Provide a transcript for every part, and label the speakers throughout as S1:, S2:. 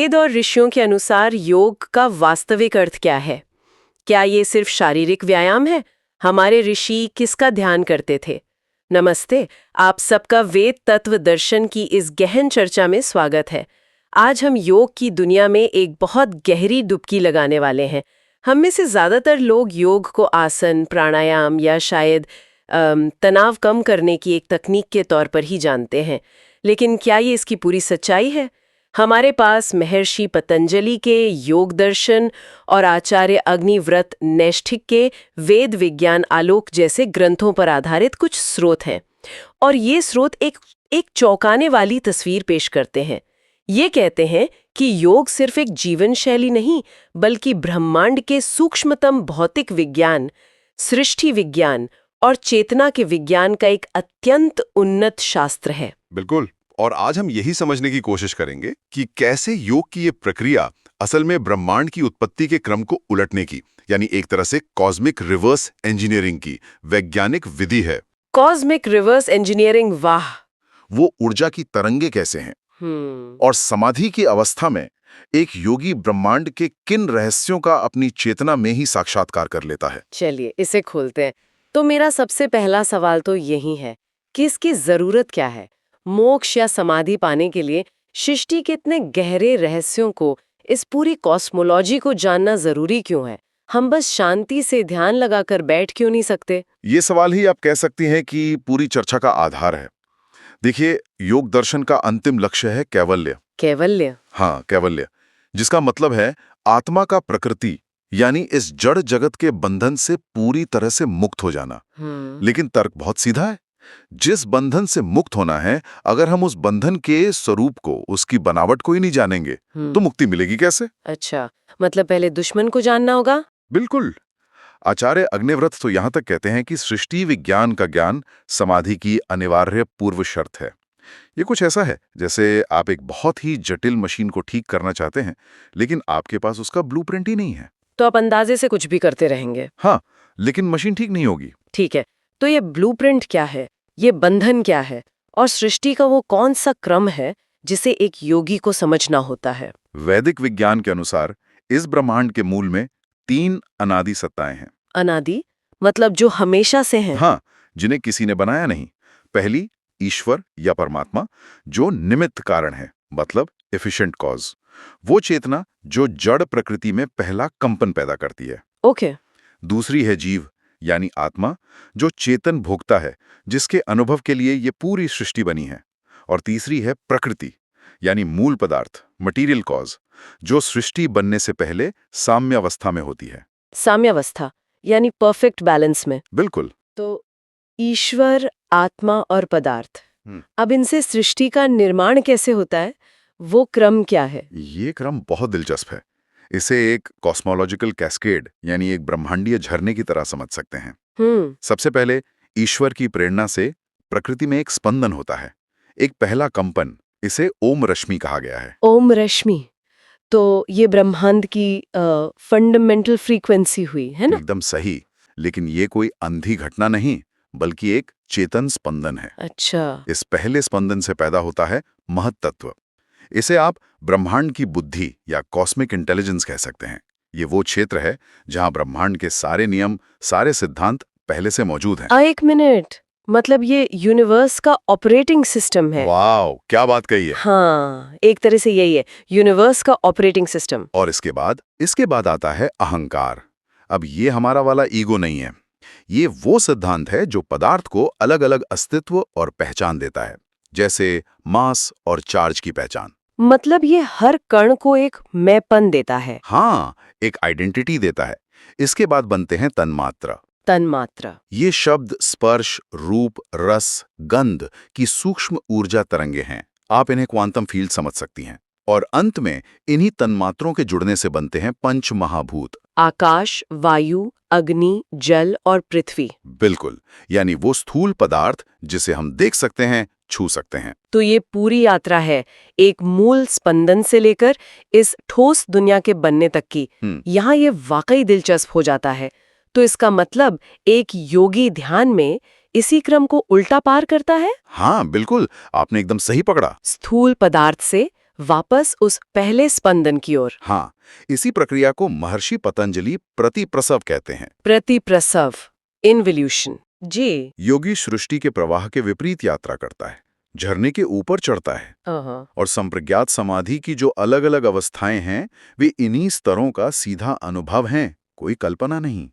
S1: वेद और ऋषियों के अनुसार योग का वास्तविक अर्थ क्या है? क्या ये सिर्फ शारीरिक व्यायाम है? हमारे ऋषि किसका ध्यान करते थे? नमस्ते, आप सबका वेद तत्व दर्शन की इस गहन चर्चा में स्वागत है। आज हम योग की दुनिया में एक बहुत गहरी डुबकी लगाने वाले हैं। हम में से ज़्यादातर लोग योग को आसन, प्राणायाम या शायद तनाव कम करने की एक तकनीक के तौर पर ही जानते हैं। लेकिन क्या ये इसकी पूरी सच्चाई है? हमारे पास महर्षि पतंजलि के योग दर्शन और आचार्य अग्निव्रत नैष्ठिक के वेद विज्ञान आलोक जैसे ग्रंथों पर आधारित कुछ स्रोत हैं। और ये स्रोत एक चौंकाने वाली तस्वीर पेश करते हैं। ये कहते हैं कि योग सिर्फ एक जीवन शैली नहीं, बल्कि ब्रह्मांड के सूक्ष्मतम भौतिक विज्ञान, सृष्टि विज्ञान और चेतना के विज्ञान का एक अत्यंत उन्नत शास्त्र है।
S2: बिल्कुल। और आज हम यही समझने की कोशिश करेंगे कि कैसे योग की ये प्रक्रिया असल में ब्रह्मांड की उत्पत्ति के क्रम को उलटने की, यानी एक तरह से कॉस्मिक रिवर्स इंजीनियरिंग की वैज्ञानिक विधि है।
S1: कॉस्मिक रिवर्स इंजीनियरिंग, वाह!
S3: वो ऊर्जा की तरंगे कैसे हैं और समाधि की अवस्था में एक योगी ब्रह्मांड के किन रहस्यों का अपनी चेतना में ही साक्षात्कार कर लेता है।
S1: चलिए इसे खोलते हैं। तो मेरा सबसे पहला सवाल तो यही है कि इसकी जरूरत क्या है? मोक्ष या समाधि पाने के लिए सृष्टि के इतने गहरे रहस्यों को, इस पूरी कॉस्मोलॉजी को जानना जरूरी क्यों है? हम बस शांति से ध्यान लगाकर बैठ क्यों नहीं सकते?
S3: ये सवाल ही आप कह सकती हैं कि पूरी चर्चा का आधार है। देखिए, योग दर्शन का अंतिम लक्ष्य है कैवल्य।
S1: कैवल्य?
S3: हाँ, कैवल्य, जिसका मतलब है आत्मा का प्रकृति यानी इस जड़ जगत के बंधन से पूरी तरह से मुक्त हो जाना। लेकिन तर्क बहुत सीधा है। जिस बंधन से मुक्त होना है, अगर हम उस बंधन के स्वरूप को, उसकी बनावट को ही नहीं जानेंगे तो मुक्ति मिलेगी कैसे?
S1: अच्छा, मतलब पहले दुश्मन को जानना होगा?
S3: बिल्कुल। आचार्य अग्निव्रत तो यहां तक कहते हैं कि सृष्टि विज्ञान का ज्ञान समाधि की अनिवार्य पूर्व शर्त है। ये कुछ ऐसा है जैसे आप एक बहुत ही जटिल मशीन को ठीक करना चाहते हैं, लेकिन आपके पास उसका ब्लूप्रिंट ही नहीं है।
S1: तो आप अंदाजे से कुछ भी करते रहेंगे?
S3: हाँ, लेकिन मशीन ठीक नहीं होगी।
S1: ठीक है, तो ये ब्लूप्रिंट क्या है, ये बंधन क्या है, और सृष्टि का वो कौन सा क्रम है जिसे एक योगी को समझना होता है?
S3: वैदिक विज्ञान के अनुसार इस ब्रह्मांड के मूल में 3 अनादि सत्ताएं हैं।
S1: अनादि मतलब जो हमेशा से हैं?
S3: हाँ, जिन्हें किसी ने बनाया नहीं। पहली, ईश्वर या परमात्मा, जो निमित्त कारण है, मतलब एफिशिएंट कॉज। वो चेतना जो जड़ प्रकृति में पहला कंपन पैदा करती है।
S1: ओके।
S3: दूसरी है जीव यानी आत्मा, जो चेतन भोक्ता है, जिसके अनुभव के लिए ये पूरी सृष्टि बनी है। और तीसरी है प्रकृति यानी मूल पदार्थ, मटीरियल कॉज, जो सृष्टि बनने से पहले साम्यावस्था में होती है।
S1: साम्यावस्था यानी परफेक्ट बैलेंस में?
S3: बिल्कुल।
S1: तो ईश्वर, आत्मा और पदार्थ, अब इनसे सृष्टि का निर्माण कैसे होता है? वो क्रम क्या है?
S3: ये क्रम बहुत दिलचस्प है। इसे एक कॉस्मोलॉजिकल कैस्केड यानी एक ब्रह्मांडीय झरने की तरह समझ सकते हैं। सबसे पहले ईश्वर की प्रेरणा से प्रकृति में एक स्पंदन होता है, एक पहला कंपन। इसे ओम रश्मि कहा गया है।
S1: ओम रश्मि, तो ये ब्रह्मांड की फंडामेंटल फ्रीक्वेंसी हुई है ना?
S3: एकदम सही, लेकिन ये कोई अंधी घटना नहीं, बल्कि एक चेतन स्पंदन है।
S1: अच्छा।
S3: इस पहले स्पंदन से पैदा होता है महत्तत्व। इसे आप ब्रह्मांड की बुद्धि या कॉस्मिक इंटेलिजेंस कह सकते हैं। ये वो क्षेत्र है जहां ब्रह्मांड के सारे नियम, सारे सिद्धांत पहले से मौजूद हैं।
S1: एक मिनट, मतलब ये यूनिवर्स का ऑपरेटिंग सिस्टम है?
S3: वाह, क्या बात कही है।
S1: हाँ, एक तरह से यही है, यूनिवर्स का ऑपरेटिंग सिस्टम।
S3: और इसके बाद आता है अहंकार। अब ये हमारा वाला ईगो नहीं है। ये वो सिद्धांत है जो पदार्थ को अलग अलग अस्तित्व और पहचान देता है, जैसे मास और चार्ज की पहचान।
S1: मतलब ये हर कण को एक मैंपन देता है?
S3: हाँ, एक आइडेंटिटी देता है। इसके बाद बनते हैं तन्मात्रा।
S1: तन्मात्रा,
S3: ये शब्द स्पर्श, रूप, रस, गंध की सूक्ष्म ऊर्जा तरंगे हैं। आप इन्हें क्वांटम फील्ड समझ सकती हैं। और अंत में इन्हीं तन्मात्रों के जुड़ने से बनते हैं पंच महाभूत,
S1: आकाश, वायु, अग्नि, जल और पृथ्वी।
S3: बिल्कुल, यानी वो स्थूल पदार्थ जिसे हम देख सकते हैं, छू सकते हैं।
S1: तो ये पूरी यात्रा है, एक मूल स्पंदन से लेकर इस ठोस दुनिया के बनने तक की। यहाँ ये वाकई दिलचस्प हो जाता है। तो इसका मतलब एक योगी ध्यान में इसी क्रम को उल्टा पार करता है?
S3: हाँ बिल्कुल, आपने एकदम सही पकड़ा।
S1: स्थूल पदार्थ से वापस उस पहले स्पंदन की ओर।
S3: हाँ, इसी प्रक्रिया को महर्षि पतंजलि प्रतिप्रसव कहते हैं।
S1: प्रतिप्रसव, इन्वोल्यूशन। जी।
S3: योगी सृष्टि के प्रवाह के विपरीत यात्रा करता है, झरने के ऊपर चढ़ता है, और संप्रज्ञात समाधि की जो अलग-अलग अवस्थाएं हैं, वे इन्हीं स्तरों का सीधा अनुभव हैं, कोई कल्पना नहीं।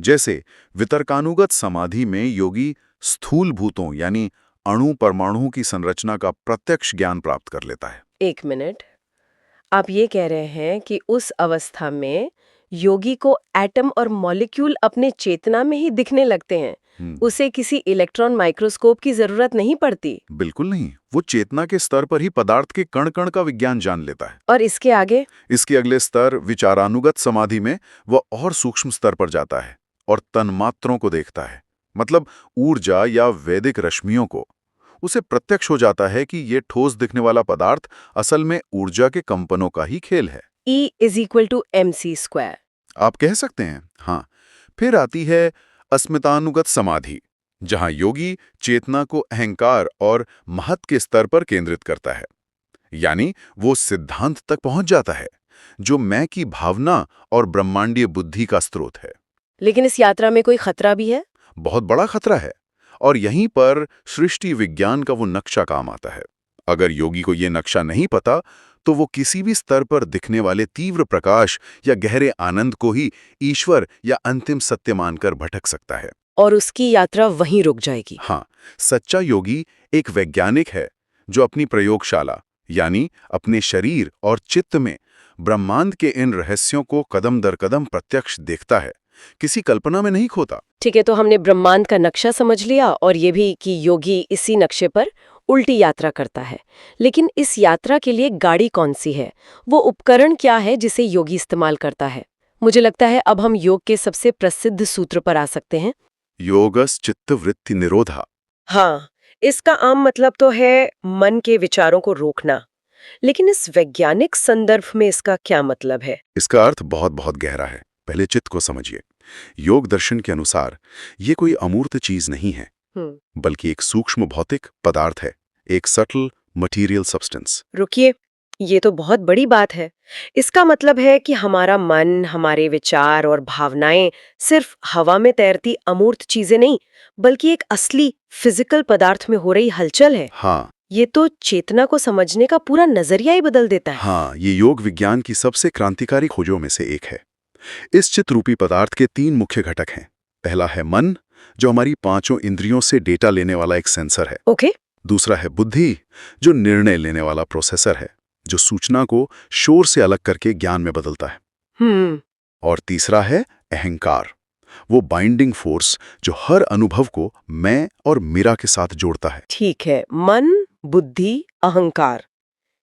S3: जैसे वितर्कानुगत समाधि में योगी स्थूल भूतों यानी अणु परमाणुओं की संरचना का प्रत्यक्ष ज्ञान प्राप्त कर लेता है।
S1: एक मिनट, आप ये कह रहे हैं कि उस अवस्था में योगी को एटम और मॉलिक्यूल अपने चेतना में ही दिखने लगते हैं, उसे किसी इलेक्ट्रॉन माइक्रोस्कोप की जरूरत नहीं पड़ती?
S3: बिल्कुल नहीं, वो चेतना के स्तर पर ही पदार्थ के कण-कण का विज्ञान जान लेता है।
S1: और इसके आगे?
S3: इसके अगले स्तर विचारानुगत समाधि में वह और सूक्ष्म स्तर पर जाता है और तन्मात्रों को देखता है, मतलब ऊर्जा या वैदिक रश्मियों को। उसे प्रत्यक्ष हो जाता है कि ये ठोस दिखने वाला पदार्थ असल में ऊर्जा के कंपनों का ही खेल है।
S1: E=mc²।
S3: आप कह सकते हैं, हाँ। फिर आती है अस्मितानुगत समाधि, जहां योगी चेतना को अहंकार और महत् के स्तर पर केंद्रित करता है, यानी वो सिद्धांत तक पहुंच जाता है जो मैं की भावना और ब्रह्मांडीय बुद्धि का स्रोत है।
S1: लेकिन इस यात्रा में कोई खतरा भी है?
S3: बहुत बड़ा खतरा है, और यहीं पर सृष्टि विज्ञान का वो नक्शा काम आता है। अगर योगी को ये नक्शा नहीं पता, तो वो किसी भी स्तर पर दिखने वाले तीव्र प्रकाश या गहरे आनंद को ही ईश्वर या अंतिम सत्य मानकर भटक सकता है,
S1: और उसकी यात्रा वहीं रुक जाएगी।
S3: हाँ, सच्चा योगी एक वैज्ञानिक है जो अपनी प्रयोगशाला यानी अपने शरीर और चित्त में ब्रह्मांड के इन रहस्यों को कदम दर कदम प्रत्यक्ष देखता है, किसी कल्पना में नहीं खोता।
S1: ठीक है, तो हमने ब्रह्मांड का नक्शा समझ लिया और ये भी कि योगी इसी नक्शे पर उल्टी यात्रा करता है। लेकिन इस यात्रा के लिए गाड़ी कौन सी है? वो उपकरण क्या है जिसे योगी इस्तेमाल करता है? मुझे लगता है अब हम योग के सबसे प्रसिद्ध सूत्र पर आ सकते हैं।
S3: योगस चित्त वृत्ति निरोधा।
S1: हाँ, इसका आम मतलब तो है मन के विचारों को रोकना, लेकिन इस वैज्ञानिक संदर्भ में इसका क्या मतलब है?
S3: इसका अर्थ बहुत बहुत गहरा है। पहले चित्त को समझिए। योग दर्शन के अनुसार ये कोई अमूर्त चीज नहीं है, बल्कि एक सूक्ष्म भौतिक पदार्थ है, एक सटल मटेरियल सब्सटेंस।
S1: रुकिए, ये तो बहुत बड़ी बात है। इसका मतलब है कि हमारा मन, हमारे विचार और भावनाएं सिर्फ हवा में तैरती अमूर्त चीजें नहीं, बल्कि एक असली फिजिकल पदार्थ में हो रही हलचल है।
S3: हाँ,
S1: ये तो चेतना को समझने का पूरा नजरिया ही बदल देता है।
S3: हाँ, ये योग विज्ञान की सबसे क्रांतिकारी खोजों में से एक है। इस चित्रूपी पदार्थ के 3 मुख्य घटक हैं। पहला है मन, जो हमारी 5 इंद्रियों से डेटा लेने वाला एक सेंसर है।
S1: ओके।
S3: दूसरा है बुद्धि, जो निर्णय लेने वाला प्रोसेसर है, जो सूचना को शोर से अलग करके ज्ञान में बदलता है। और तीसरा है अहंकार, वो बाइंडिंग फोर्स जो हर अनुभव को मैं और मेरा के साथ जोड़ता है।
S1: ठीक है, मन, बुद्धि, अहंकार,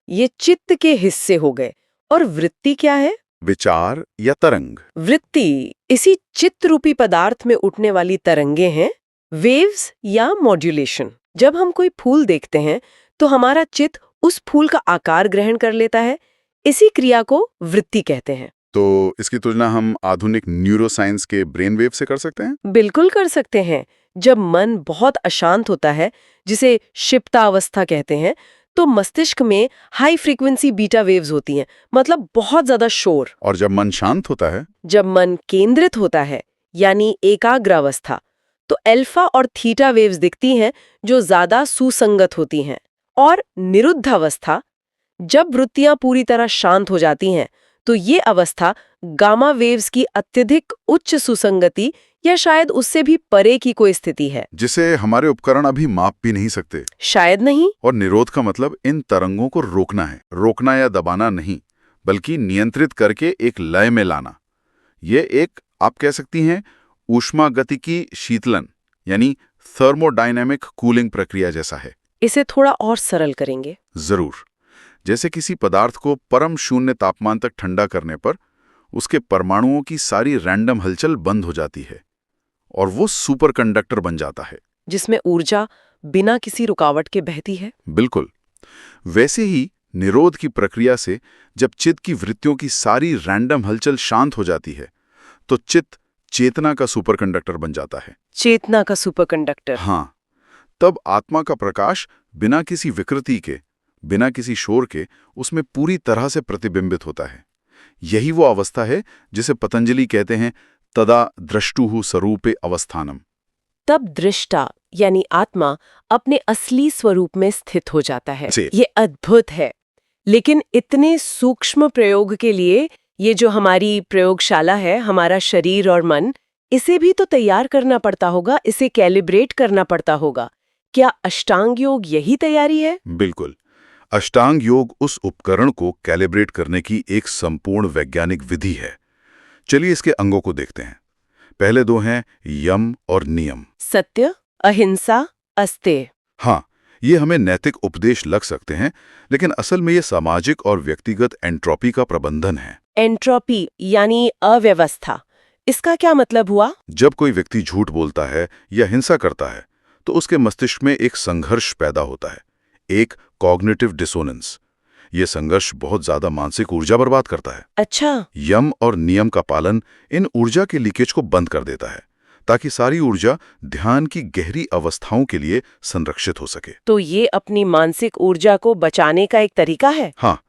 S1: ये चित्त के हिस्से हो गए। और वृत्ति क्या है?
S3: विचार या तरंग।
S1: वृत्ति इसी चित्त रूपी पदार्थ में उठने वाली तरंगे हैं, वेव्स या मॉड्यूलेशन। जब हम कोई फूल देखते हैं तो हमारा चित्त उस फूल का आकार ग्रहण कर लेता है। इसी क्रिया को वृत्ति कहते हैं।
S3: तो इसकी तुलना हम आधुनिक न्यूरोसाइंस के ब्रेन वेव से कर सकते हैं?
S1: बिल्कुल कर सकते हैं। जब मन बहुत अशांत होता है, जिसे शिप्तावस्था कहते हैं, तो मस्तिष्क में हाई फ्रीक्वेंसी बीटा वेव्स होती हैं, मतलब बहुत ज्यादा शोर।
S3: और जब मन शांत होता है?
S1: जब मन केंद्रित होता है, यानी एकाग्रावस्था, तो अल्फा और थीटा वेव्स दिखती हैं, जो ज्यादा सुसंगत होती हैं। और निरुद्धावस्था, जब वृत्तियां पूरी तरह शांत हो जाती हैं, तो ये अवस्था गामा वेव्स की अत्यधिक उच्च सुसंगति या शायद उससे भी परे की कोई स्थिति है,
S3: जिसे हमारे उपकरण अभी माप भी नहीं सकते।
S1: शायद नहीं।
S3: और निरोध का मतलब इन तरंगों को रोकना है, रोकना या दबाना नहीं, बल्कि नियंत्रित करके एक लय में लाना। ये एक, आप कह सकती हैं, ऊष्मागतिकी शीतलन यानी थर्मोडायनेमिक कूलिंग प्रक्रिया जैसा है।
S1: इसे थोड़ा और सरल करेंगे?
S3: जरूर। जैसे किसी पदार्थ को परम शून्य तापमान तक ठंडा करने पर उसके परमाणुओं की सारी रैंडम हलचल बंद हो जाती है और वो सुपर कंडक्टर बन जाता है,
S1: जिसमें ऊर्जा बिना किसी रुकावट के बहती है।
S3: बिल्कुल। वैसे ही निरोध की प्रक्रिया से जब चित्त की वृत्तियों की सारी रैंडम हलचल शांत हो जाती है, तो चित्त चेतना का सुपर कंडक्टर बन जाता है।
S1: चेतना का सुपर कंडक्टर?
S3: हाँ, तब आत्मा का प्रकाश बिना किसी विकृति के बिना किसी शोर के उसमें पूरी तरह से प्रतिबिंबित होता है। यही वो अवस्था है जिसे पतंजलि कहते हैं तदा द्रष्टुः स्वरूपे अवस्थानम।
S1: तब दृष्टा यानी आत्मा अपने असली स्वरूप में स्थित हो जाता है।
S3: जी।
S1: ये अद्भुत है। लेकिन इतने सूक्ष्म प्रयोग के लिए ये जो हमारी प्रयोगशाला है, हमारा शरीर और मन, इसे भी तो तैयार करना पड़ता होगा, इसे कैलिब्रेट करना पड़ता होगा। क्या अष्टांग योग यही तैयारी है?
S3: बिल्कुल। अष्टांग योग उस उपकरण को कैलिब्रेट करने की एक संपूर्ण वैज्ञानिक विधि है। चलिए इसके अंगों को देखते हैं। पहले दो हैं यम और नियम।
S1: सत्य, अहिंसा, अस्तेय।
S3: हाँ, ये हमें नैतिक उपदेश लग सकते हैं, लेकिन असल में ये सामाजिक और व्यक्तिगत एंट्रोपी का प्रबंधन है।
S1: एंट्रोपी यानी अव्यवस्था, इसका क्या मतलब हुआ?
S3: जब कोई व्यक्ति झूठ बोलता है या हिंसा करता है, तो उसके मस्तिष्क में एक संघर्ष पैदा होता है, एक कॉग्निटिव डिसोनेंस। ये संघर्ष बहुत ज्यादा मानसिक ऊर्जा बर्बाद करता है।
S1: अच्छा।
S3: यम और नियम का पालन इन ऊर्जा के लीकेज को बंद कर देता है, ताकि सारी ऊर्जा ध्यान की गहरी अवस्थाओं के लिए संरक्षित हो सके।
S1: तो ये अपनी मानसिक ऊर्जा को बचाने का एक तरीका है।
S3: हाँ,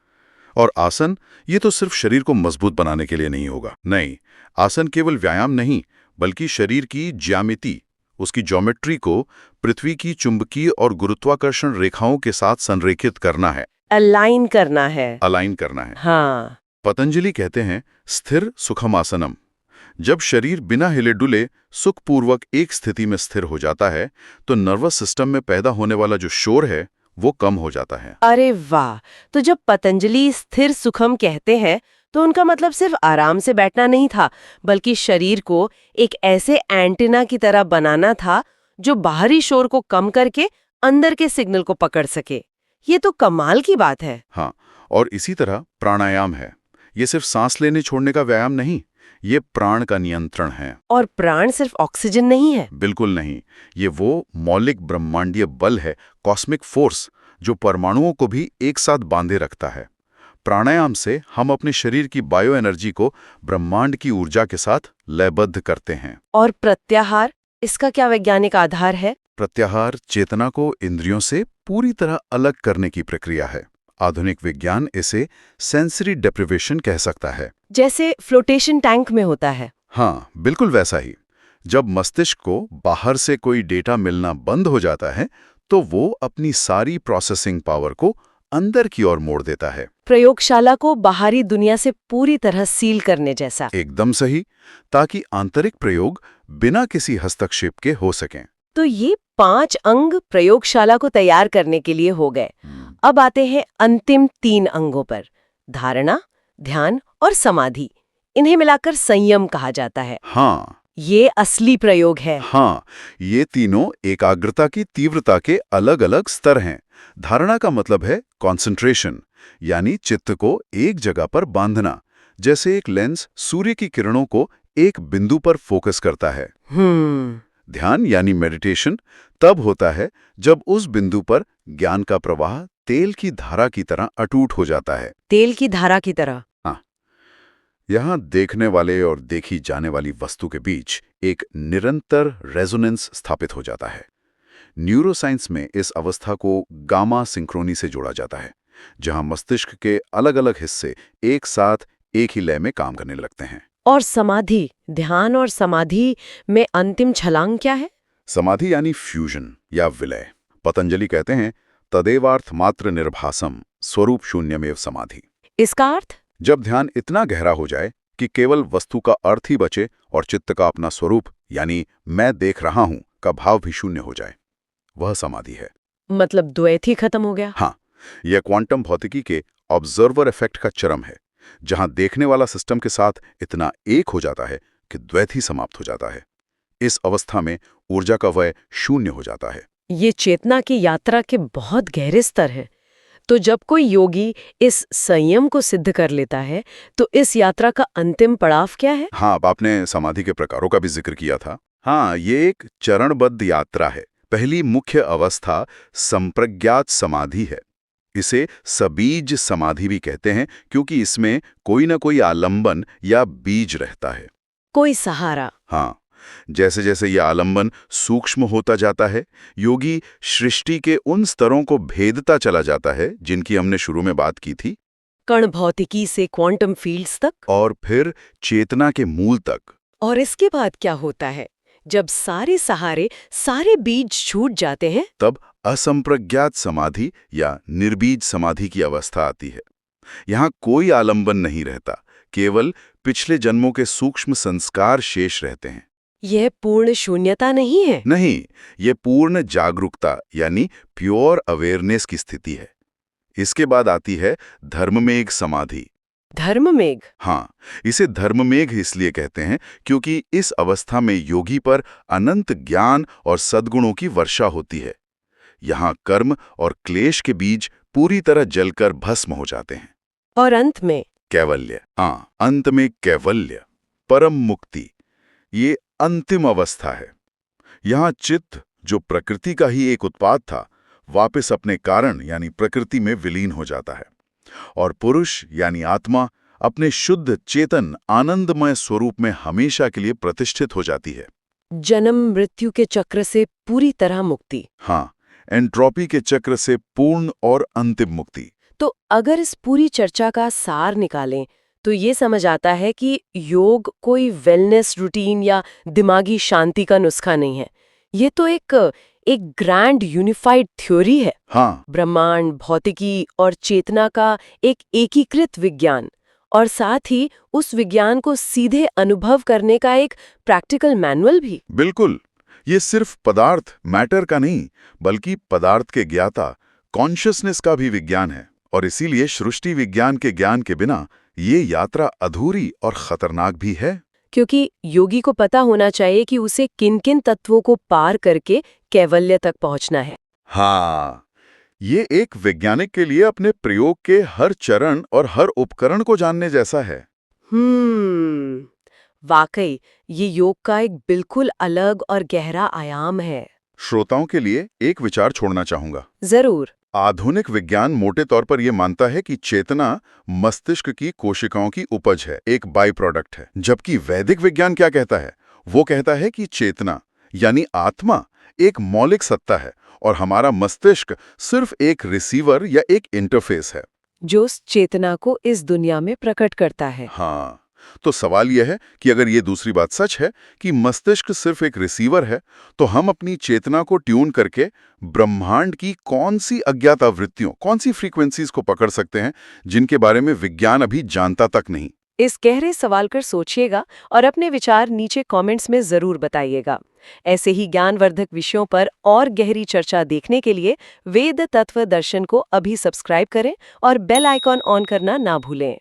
S3: और आसन, ये तो सिर्फ शरीर को मजबूत बनाने के लिए नहीं होगा। नहीं, आसन केवल व्यायाम नहीं, बल्कि शरीर की ज्यामिति, उसकी ज्योमेट्री को पृथ्वी की चुंबकीय और गुरुत्वाकर्षण रेखाओं के साथ संरेखित करना है।
S1: अलाइन करना है।
S3: अलाइन करना है।
S1: हाँ।
S3: पतंजलि कहते हैं स्थिर सुखमासनम। जब शरीर बिना हिले डुले सुखपूर्वक एक स्थिति में स्थिर हो जाता है, तो नर्वस सिस्टम में पैदा होने वाला जो शोर है वो कम हो जाता है।
S1: अरे वाह! तो जब पतंजलि स्थिर सुखम कहते हैं, तो उनका मतलब सिर्फ आराम से बैठना नहीं था, बल्कि शरीर को एक ऐसे एंटीना की तरह बनाना था जो बाहरी शोर को कम करके अंदर के सिग्नल को पकड़ सके। ये तो कमाल की बात है।
S3: हाँ, और इसी तरह प्राणायाम है। ये सिर्फ सांस लेने छोड़ने का व्यायाम नहीं, ये प्राण का नियंत्रण है।
S1: और प्राण सिर्फ ऑक्सीजन नहीं है।
S3: बिल्कुल नहीं, ये वो मौलिक ब्रह्मांडीय बल है, कॉस्मिक फोर्स, जो परमाणुओं को भी एक साथ बांधे रखता है। प्राणायाम से हम अपने शरीर की बायो एनर्जी को ब्रह्मांड की ऊर्जा के साथ लयबद्ध करते हैं।
S1: और प्रत्याहार, इसका क्या वैज्ञानिक आधार है?
S3: प्रत्याहार चेतना को इंद्रियों से पूरी तरह अलग करने की प्रक्रिया है। आधुनिक विज्ञान इसे सेंसरी डेप्रिवेशन कह सकता है।
S1: जैसे फ्लोटेशन टैंक में होता है।
S3: हाँ, बिल्कुल वैसा ही। जब मस्तिष्क को बाहर से कोई डेटा मिलना बंद हो जाता है, तो वो अपनी सारी प्रोसेसिंग पावर को अंदर की ओर मोड़ देता है।
S1: प्रयोगशाला को बाहरी दुनिया से पूरी तरह सील करने जैसा।
S3: एकदम सही, ताकि आंतरिक प्रयोग बिना किसी हस्तक्षेप के हो सकें।
S1: तो ये 5 अंग प्रयोगशाला को तैयार करने के लिए हो गए। अब आते हैं अंतिम 3 अंगों पर, धारणा, ध्यान और समाधि। इन्हें मिलाकर संयम कहा जाता है।
S3: हाँ,
S1: ये असली प्रयोग है।
S3: हाँ, ये तीनों एकाग्रता की तीव्रता के अलग अलग स्तर हैं। धारणा का मतलब है कंसंट्रेशन, यानी चित्त को एक जगह पर बांधना, जैसे एक लेंस सूर्य की किरणों को एक बिंदु पर फोकस करता है। ध्यान यानी मेडिटेशन तब होता है जब उस बिंदु पर ज्ञान का प्रवाह तेल की धारा की तरह अटूट हो जाता है।
S1: तेल की धारा की तरह।
S3: हाँ, यहाँ देखने वाले और देखी जाने वाली वस्तु के बीच एक निरंतर रेजोनेंस स्थापित हो जाता है। न्यूरोसाइंस में इस अवस्था को गामा सिंक्रोनी से जोड़ा जाता है, जहां मस्तिष्क के अलग अलग हिस्से एक साथ एक ही लय में काम करने लगते हैं।
S1: और समाधि, ध्यान और समाधि में अंतिम छलांग क्या है?
S3: समाधि यानी फ्यूजन या विलय। पतंजलि कहते हैं तदेवार्थ मात्र निर्भासम स्वरूप शून्यमेव समाधि।
S1: इसका अर्थ?
S3: जब ध्यान इतना गहरा हो जाए कि केवल वस्तु का अर्थ ही बचे और चित्त का अपना स्वरूप यानी मैं देख रहा हूं का भाव भी शून्य हो जाए, वह समाधि है।
S1: मतलब द्वैत ही खत्म हो गया।
S3: हाँ, यह क्वांटम भौतिकी के ऑब्जर्वर इफेक्ट का चरम है, जहां देखने वाला सिस्टम के साथ इतना एक हो जाता है कि द्वैत ही समाप्त हो जाता है। इस अवस्था में ऊर्जा का वय शून्य हो जाता है।
S1: ये चेतना की यात्रा के बहुत गहरे स्तर हैं। तो जब कोई योगी इस संयम को सिद्ध कर लेता है, तो इस यात्रा का अंतिम पड़ाव क्या है?
S3: हाँ, अब आपने समाधि के प्रकारों का भी जिक्र किया था। हाँ, ये एक चरणबद्ध यात्रा है। पहली मुख्य अवस्था संप्रज्ञात समाधि है। इसे सबीज समाधि भी कहते हैं, क्योंकि इसमें कोई न कोई आलंबन या बीज रहता है।
S1: कोई सहारा।
S3: हाँ, जैसे जैसे ये आलंबन सूक्ष्म होता जाता है, योगी सृष्टि के उन स्तरों को भेदता चला जाता है जिनकी हमने शुरू में बात की थी,
S1: कण भौतिकी से क्वांटम फील्ड्स तक।
S3: और फिर चेतना के मूल तक।
S1: और इसके बाद क्या होता है? जब सारे सहारे, सारे बीज छूट जाते हैं,
S3: तब असंप्रज्ञात समाधि या निर्बीज समाधि की अवस्था आती है। यहाँ कोई आलंबन नहीं रहता, केवल पिछले जन्मों के सूक्ष्म संस्कार शेष रहते हैं।
S1: यह पूर्ण शून्यता नहीं है।
S3: नहीं, ये पूर्ण जागरूकता यानी प्योर अवेयरनेस की स्थिति है। इसके बाद आती है धर्ममेघ समाधि।
S1: धर्ममेघ।
S3: हाँ, इसे धर्ममेघ इसलिए कहते हैं क्योंकि इस अवस्था में योगी पर अनंत ज्ञान और सद्गुणों की वर्षा होती है। यहाँ कर्म और क्लेश के बीज पूरी तरह जलकर भस्म हो जाते हैं।
S1: और अंत में
S3: कैवल्य। हाँ, अंत में कैवल्य, परम मुक्ति, ये अंतिम अवस्था है। यहाँ चित्त, जो प्रकृति का ही एक उत्पाद था, वापस अपने कारण यानी प्रकृति में विलीन हो जाता है, और पुरुष यानी आत्मा अपने शुद्ध चेतन आनंदमय स्वरूप में हमेशा के लिए प्रतिष्ठित हो जाती है।
S1: जन्म मृत्यु के चक्र से पूरी तरह मुक्ति।
S3: हाँ, एंट्रोपी के चक्र से पूर्ण और अंतिम मुक्ति।
S1: तो अगर इस पूरी चर्चा का सार निकालें तो ये समझ आता है कि योग कोई वेलनेस रूटीन या दिमागी शांति का नुस्खा नहीं है। ये तो एक ग्रैंड यूनिफाइड थ्योरी है।
S3: हाँ,
S1: ब्रह्मांड, भौतिकी और चेतना का एक एकीकृत विज्ञान, और साथ ही उस विज्ञान को सीधे अनुभव करने का एक प्रैक्टिकल मैनुअल भी।
S3: बिल्कुल। ये सिर्फ पदार्थ, मैटर का नहीं, बल्कि पदार्थ के ज्ञाता, कॉन्शियसनेस का भी विज्ञान है। और इसीलिए सृष्टि विज्ञान के ज्ञान के बिना ये यात्रा अधूरी और खतरनाक भी है।
S1: क्योंकि योगी को पता होना चाहिए कि उसे किन-किन तत्वों को पार करके कैवल्य तक पहुंचना है।
S3: हाँ, ये एक वैज्ञानिक के लिए अपने प्रयोग के हर चरण और हर उपकरण को जानने जैसा है।
S1: वाकई ये योग का एक बिल्कुल अलग और गहरा आयाम है।
S3: श्रोताओं के लिए एक विचार छोड़ना चाहूंगा।
S1: जरूर।
S3: आधुनिक विज्ञान मोटे तौर पर यह मानता है कि चेतना मस्तिष्क की कोशिकाओं की उपज है, एक बाई प्रोडक्ट है। जबकि वैदिक विज्ञान क्या कहता है? वो कहता है कि चेतना यानी आत्मा एक मौलिक सत्ता है और हमारा मस्तिष्क सिर्फ एक रिसीवर या एक इंटरफेस है
S1: जो उस चेतना को इस दुनिया में प्रकट करता है।
S3: हाँ, तो सवाल यह है कि अगर ये दूसरी बात सच है कि मस्तिष्क सिर्फ एक रिसीवर है, तो हम अपनी चेतना को ट्यून करके ब्रह्मांड की कौन सी अज्ञात आवृत्तियों, कौन सी फ्रीक्वेंसीज को पकड़ सकते हैं जिनके बारे में विज्ञान अभी जानता तक नहीं?
S1: इस गहरे सवाल कर सोचिएगा और अपने विचार नीचे कमेंट्स में जरूर बताइएगा। ऐसे ही ज्ञानवर्धक विषयों पर और गहरी चर्चा देखने के लिए वेद तत्व दर्शन को अभी सब्सक्राइब करें और बेल आइकॉन ऑन करना ना भूलें।